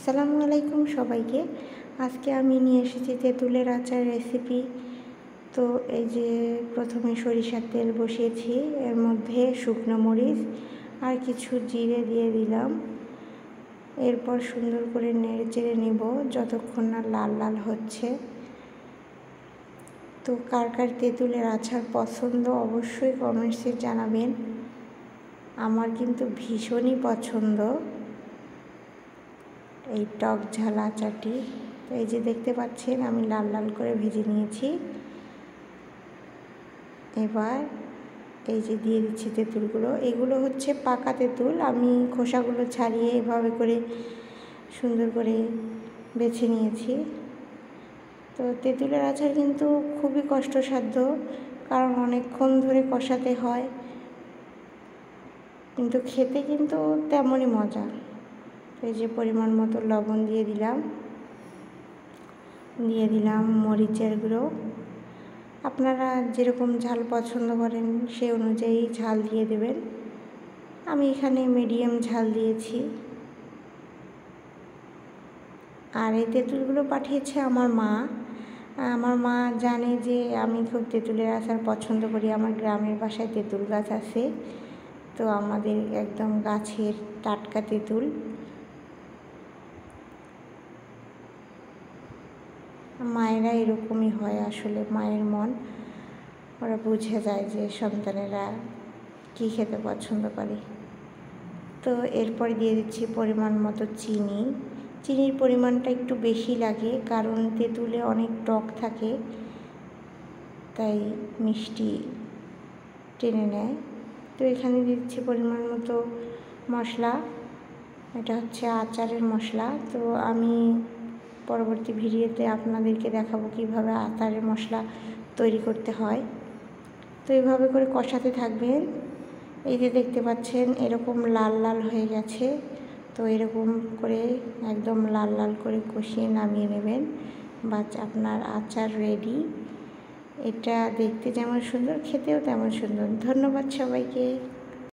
আসসালামু আলাইকুম সবাইকে। আজকে আমি নিয়ে এসেছি তেঁতুলের আচার রেসিপি। তো এই যে প্রথমে সরিষার তেল বসিয়েছি, এর মধ্যে শুকনো মরিচ আর কিছু জিরে দিয়ে দিলাম। এরপর সুন্দর করে নেড়ে চেড়ে নেব যতক্ষণ না লাল লাল হচ্ছে। তো কার কার তেঁতুলের আচার পছন্দ অবশ্যই কমেন্টসে জানাবেন। আমার কিন্তু ভীষণই পছন্দ এই টক ঝাল আচারটি। তো এই যে দেখতে পাচ্ছেন আমি লাল লাল করে ভেজে নিয়েছি। এবার এই যে দিয়ে দিচ্ছি তেঁতুলগুলো। এগুলো হচ্ছে পাকা তেঁতুল, আমি খোসাগুলো ছাড়িয়ে এভাবে করে সুন্দর করে বেছে নিয়েছি। তো তেঁতুলের আচার কিন্তু খুবই কষ্টসাধ্য, কারণ অনেকক্ষণ ধরে কষাতে হয়, কিন্তু খেতে কিন্তু তেমনই মজা। এই যে পরিমাণ মতো লবণ দিয়ে দিলাম মরিচের গুঁড়ো। আপনারা যেরকম ঝাল পছন্দ করেন সেই অনুযায়ী ঝাল দিয়ে দেবেন। আমি এখানে মিডিয়াম ঝাল দিয়েছি। আর এই তেঁতুলগুলো পাঠিয়েছে আমার মা। আমার মা জানে যে আমি খুব তেঁতুলের আচার পছন্দ করি। আমার গ্রামের বাসায় তেঁতুল গাছ আছে, তো আমাদের একদম গাছের টাটকা তেঁতুল। মায়েরা এরকমই হয়, আসলে মায়ের মন, ওরা বুঝে যায় যে সন্তানেরা কী খেতে পছন্দ করে। তো এরপর দিয়ে দিচ্ছি পরিমাণ মতো চিনি। চিনির পরিমাণটা একটু বেশি লাগে, কারণ তেঁতুলে অনেক টক থাকে, তাই মিষ্টি টেনে নেয়। তো এখানে দিচ্ছি পরিমাণ মতো মশলা। এটা হচ্ছে আচারের মশলা। তো আমি পরবর্তী ভিডিওতে আপনাদেরকে দেখাবো কিভাবে আচারের মশলা তৈরি করতে হয়। তো এইভাবে করে কষাতে থাকবেন। এই যে দেখতে পাচ্ছেন এরকম লাল লাল হয়ে গেছে। তো এরকম করে একদম লাল লাল করে কষিয়ে নামিয়ে নেবেন। বাস, আপনার আচার রেডি। এটা দেখতে যেমন সুন্দর, খেতেও তেমন সুন্দর। ধন্যবাদ সবাইকে।